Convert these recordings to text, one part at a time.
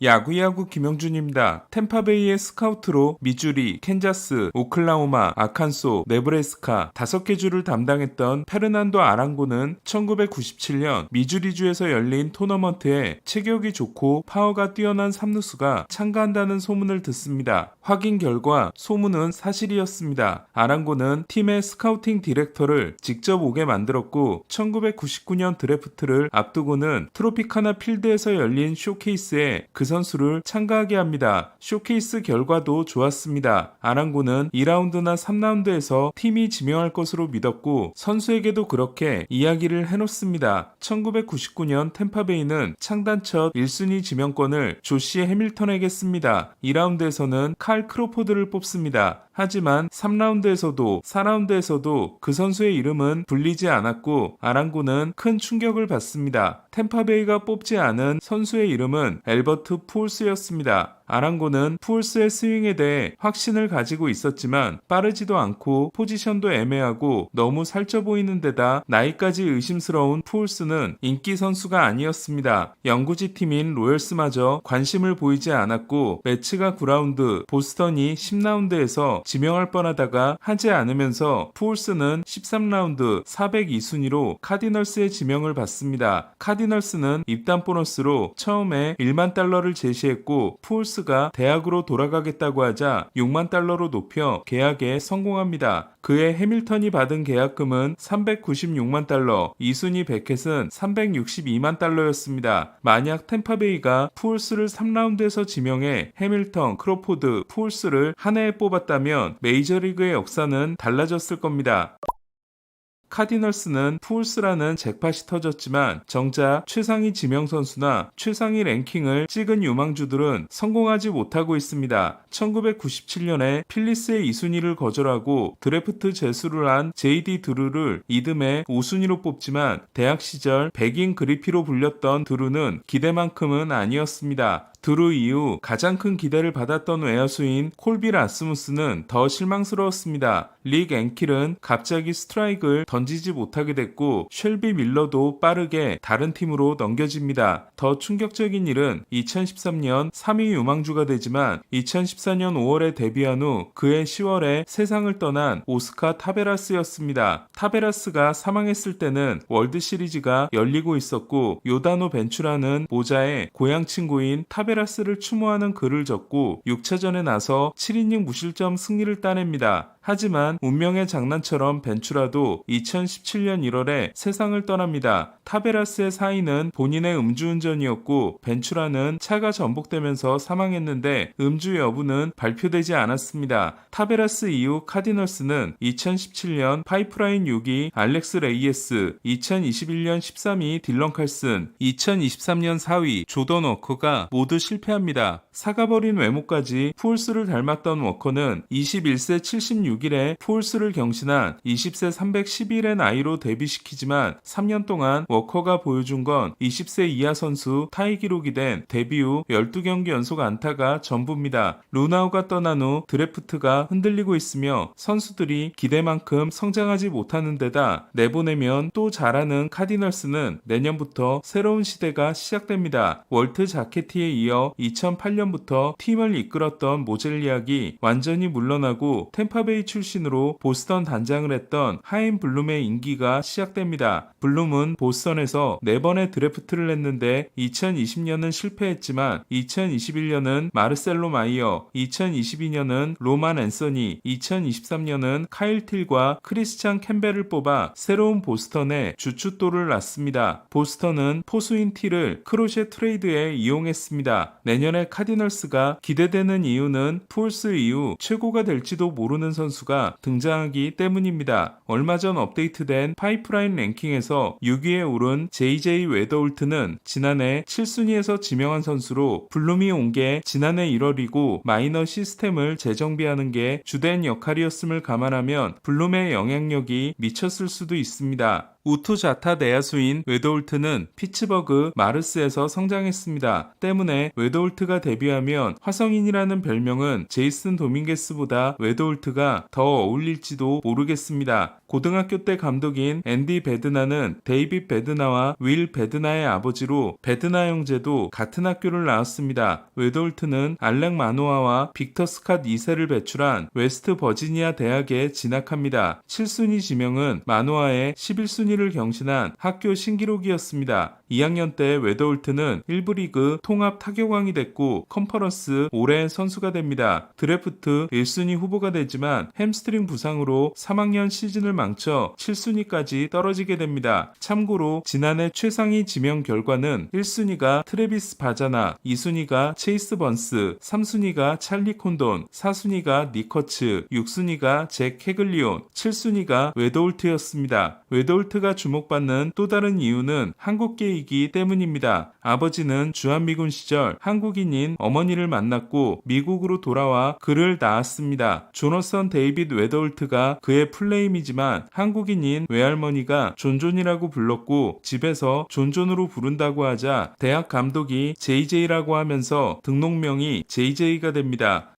야구야구 김영준입니다. 템파베이의 스카우트로 미주리, 캔자스, 오클라호마, 아칸소, 네브래스카 5개 주를 담당했던 페르난도 아랑고는 1997년 미주리주에서 열린 토너먼트에 체격이 좋고 파워가 뛰어난 삼루수가 참가한다는 소문을 듣습니다. 확인 결과 소문은 사실이었습니다. 아랑고는 팀의 스카우팅 디렉터를 직접 오게 만들었고 1999년 드래프트를 앞두고는 트로피카나 필드에서 열린 쇼케이스에 그 선수를 참가하게 합니다. 쇼케이스 결과도 좋았습니다. 아랑고는 2라운드나 3라운드에서 팀이 지명할 것으로 믿었고 선수에게도 그렇게 이야기를 해놓습니다. 1999년 템파베이는 창단 첫 1순위 지명권을 조시 해밀턴에게 씁니다. 2라운드에서는 칼 크로포드를 뽑습니다. 하지만 3라운드에서도 4라운드에서도 그 선수의 이름은 불리지 않았고 아랑고는 큰 충격을 받습니다. 템파베이가 뽑지 않은 선수의 이름은 엘버트 푸올스였습니다. 아랑고는 푸올스의 스윙에 대해 확신을 가지고 있었지만 빠르지도 않고 포지션도 애매하고 너무 살쪄 보이는 데다 나이까지 의심스러운 푸올스는 인기 선수가 아니었습니다. 영구지 팀인 로열스마저 관심을 보이지 않았고 매치가 9라운드, 보스턴이 10라운드에서 지명할 뻔하다가 하지 않으면서 푸올스는 13라운드 402순위로 카디널스의 지명을 받습니다. 카디널스는 입단 보너스로 처음에 1만 달러를 제시했고 푸올스가 대학으로 돌아가겠다고 하자 6만 달러로 높여 계약에 성공합니다. 그해 해밀턴이 받은 계약금은 396만 달러, 2순위 베켓은 362만 달러였습니다. 만약 템파베이가 푸올스를 3라운드에서 지명해 해밀턴, 크로포드, 푸올스를 한 해에 뽑았다면 메이저리그의 역사는 달라졌을 겁니다. 카디널스는 푸올스라는 잭팟이 터졌지만 정작 최상위 지명 선수나 최상위 랭킹을 찍은 유망주들은 성공하지 못하고 있습니다. 1997년에 필리스의 2순위를 거절하고 드래프트 제수를 한 J.D. 드루를 이듬해 5순위로 뽑지만 대학 시절 백인 그리피로 불렸던 드루는 기대만큼은 아니었습니다. 드루 이후 가장 큰 기대를 받았던 외야수인 콜비 라스무스는 더 실망스러웠습니다. 릭 앵킬은 갑자기 스트라이크를 던지지 못하게 됐고 쉘비 밀러도 빠르게 다른 팀으로 넘겨집니다. 더 충격적인 일은 2013년 3위 유망주가 되지만 2014년 5월에 데뷔한 후 그해 10월에 세상을 떠난 오스카 타베라스였습니다. 타베라스가 사망했을 때는 월드시리즈가 열리고 있었고 요다노 벤츄라는 모자의 고향 친구인 타베라스를 추모하는 글을 적고 6차전에 나서 7이닝 무실점 승리를 따냅니다. 하지만 운명의 장난처럼 벤츄라도 2017년 1월에 세상을 떠납니다. 타베라스의 사인은 본인의 음주운전이었고 벤츄라는 차가 전복되면서 사망했는데 음주 여부는 발표되지 않았습니다. 타베라스 이후 카디널스는 2017년 파이프라인 6위 알렉스 레이에스, 2021년 13위 딜런 칼슨, 2023년 4위 조던 워커가 모두 실패합니다. 사가버린 외모까지 푸올스를 닮았던 워커는 21세 76일에 푸올스를 경신한 20세 311의 나이로 데뷔시키지만 3년 동안 워커가 보여준 건 20세 이하 선수 타이 기록이 된 데뷔 후 12경기 연속 안타가 전부입니다. 루나우가 떠난 후 드래프트가 흔들리고 있으며 선수들이 기대만큼 성장하지 못하는 데다 내보내면 또 잘하는 카디널스는 내년부터 새로운 시대가 시작됩니다. 월트 자케티에 이어 2008년부터 팀을 이끌었던 모젤리악이 완전히 물러나고 템파베이 출신으로 보스턴 단장을 했던 하임 블룸의 임기가 시작됩니다. 블룸은 보스턴에서 4번의 드래프트를 했는데 2020년은 실패했지만 2021년은 마르셀로 마이어, 2022년은 로만 앤서니, 2023년은 카일 틸과 크리스찬 캠벨을 뽑아 새로운 보스턴에 주춧돌을 놨습니다. 보스턴은 포수인 틸을 크로셰 트레이드에 이용했습니다. 내년에 카디널스가 기대되는 이유는 푸올스 이후 최고가 될지도 모르는 선수가 등장하기 때문입니다. 얼마 전 업데이트된 파이프라인 랭킹에서 6위에 오른 JJ 웨더홀트는 지난해 7순위에서 지명한 선수로 블룸이 온 게 지난해 1월이고 마이너 시스템을 재정비하는 게 주된 역할이었음을 감안하면 블룸의 영향력이 미쳤을 수도 있습니다. 우투 좌타 내야수인 웨도울트는 피츠버그 마르스에서 성장했습니다. 때문에 웨도울트가 데뷔하면 화성인이라는 별명은 제이슨 도밍게스보다 웨도울트가 더 어울릴지도 모르겠습니다. 고등학교 때 감독인 앤디 베드나는 데이빗 베드나와 윌 베드나의 아버지로 베드나 형제도 같은 학교를 나왔습니다. 웨도울트는 알렉 마노아와 빅터 스캇 2세를 배출한 웨스트 버지니아 대학에 진학합니다. 7순위 지명은 마노아의 11순위를 경신한 학교 신기록이었습니다. 2학년 때 웨도울트는 1부 리그 통합 타격왕이 됐고 컨퍼런스 올해 선수가 됩니다. 드래프트 1순위 후보가 되지만 햄스트링 부상으로 3학년 시즌을 망쳐 7순위까지 떨어지게 됩니다. 참고로 지난해 최상위 지명 결과는 1순위가 트래비스 바자나, 2순위가 체이스 번스, 3순위가 찰리 콘돈, 4순위가 니커츠, 6순위가 잭 캐글리온, 7순위가 웨도울트였습니다. 웨도울트가 주목받는 또 다른 이유는 한국계이기 때문입니다. 아버지는 주한미군 시절 한국인인 어머니를 만났고 미국으로 돌아와 그를 낳았습니다. 조너선 데이빗 웨도울트가 그의 플레임이지만 한국인인 외할머니가 존존이라고 불렀고 집에서 존존으로 부른다고 하자 대학 감독이 JJ라고 하면서 등록명이 JJ가 됩니다.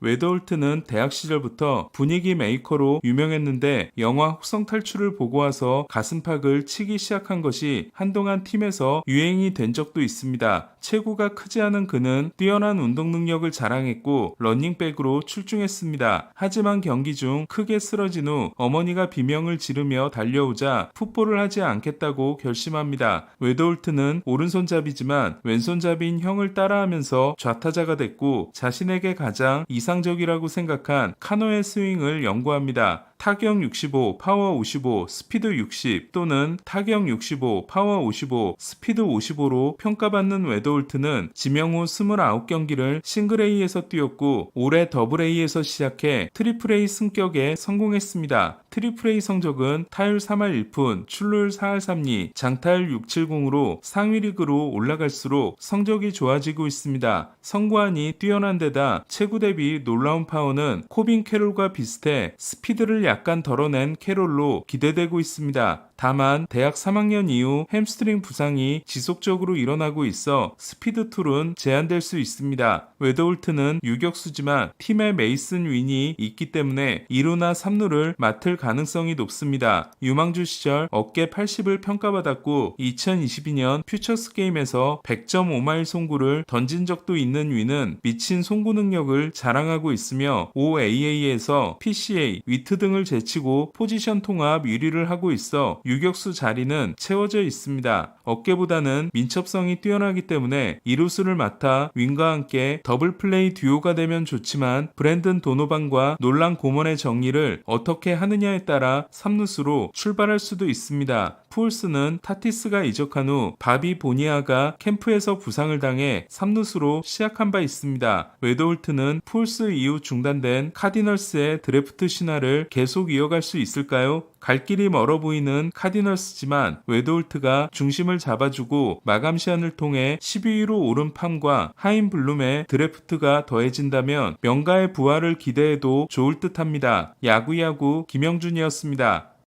웨도울트는 대학 시절부터 분위기 메이커로 유명했는데 영화 혹성 탈출을 보고 와서 가슴팍을 치기 시작한 것이 한동안 팀에서 유행이 된 적도 있습니다. 체구가 크지 않은 그는 뛰어난 운동 능력을 자랑했고 러닝백으로 출중했습니다. 하지만 경기 중 크게 쓰러진 후 어머니가 비명을 지르며 달려오자 풋볼을 하지 않겠다고 결심합니다. 웨도울트는 오른손잡이지만 왼손잡이인 형을 따라하면서 좌타자가 됐고 자신에게 가장 이상적이라고 생각한 카노의 스윙을 연구합니다. 타격 65, 파워 55, 스피드 60 또는 타격 65, 파워 55, 스피드 55로 평가받는 웨도울트는 지명 후 29경기를 싱글 A에서 뛰었고 올해 더블 A에서 시작해 트리플 A 승격에 성공했습니다. 트리플 A 성적은 타율 3할 1푼, 출루율 4할 3리, 장타율 670으로 상위 리그로 올라갈수록 성적이 좋아지고 있습니다. 성구안이 뛰어난 데다 체구 대비 놀라운 파워는 코빈 캐롤과 비슷해 스피드를 약간 덜어낸 캐롤로 기대되고 있습니다. 다만 대학 3학년 이후 햄스트링 부상이 지속적으로 일어나고 있어 스피드 툴은 제한될 수 있습니다. 웨도울트는 유격수지만 팀에 메이슨 윈이 있기 때문에 2루나 3루를 맡을 가능성이 높습니다. 유망주 시절 어깨 80을 평가받았고 2022년 퓨처스 게임에서 100.5마일 송구를 던진 적도 있는 윈은 미친 송구 능력을 자랑하고 있으며 OAA에서 PCA, 위트 등을 제치고 포지션 통합 1위를 하고 있어 유격수 자리는 채워져 있습니다. 어깨보다는 민첩성이 뛰어나기 때문에 이루수를 맡아 윈과 함께 더블 플레이 듀오가 되면 좋지만 브랜든 도노반과 놀란 고먼의 정리를 어떻게 하느냐에 따라 3루수로 출발할 수도 있습니다. 푸올스는 타티스가 이적한 후 바비 보니아가 캠프에서 부상을 당해 3루수로 시작한 바 있습니다. 웨도울트는 푸올스 이후 중단된 카디널스의 드래프트 신화를 계속 이어갈 수 있을까요? 갈 길이 멀어 보이는 카디널스지만 웨도울트가 중심을 잡아주고 마감 시한을 통해 12위로 오른 팜과 하임 블룸의 드래프트가 더해진다면 명가의 부활을 기대해도 좋을 듯합니다. 야구야구 김영준이었습니다.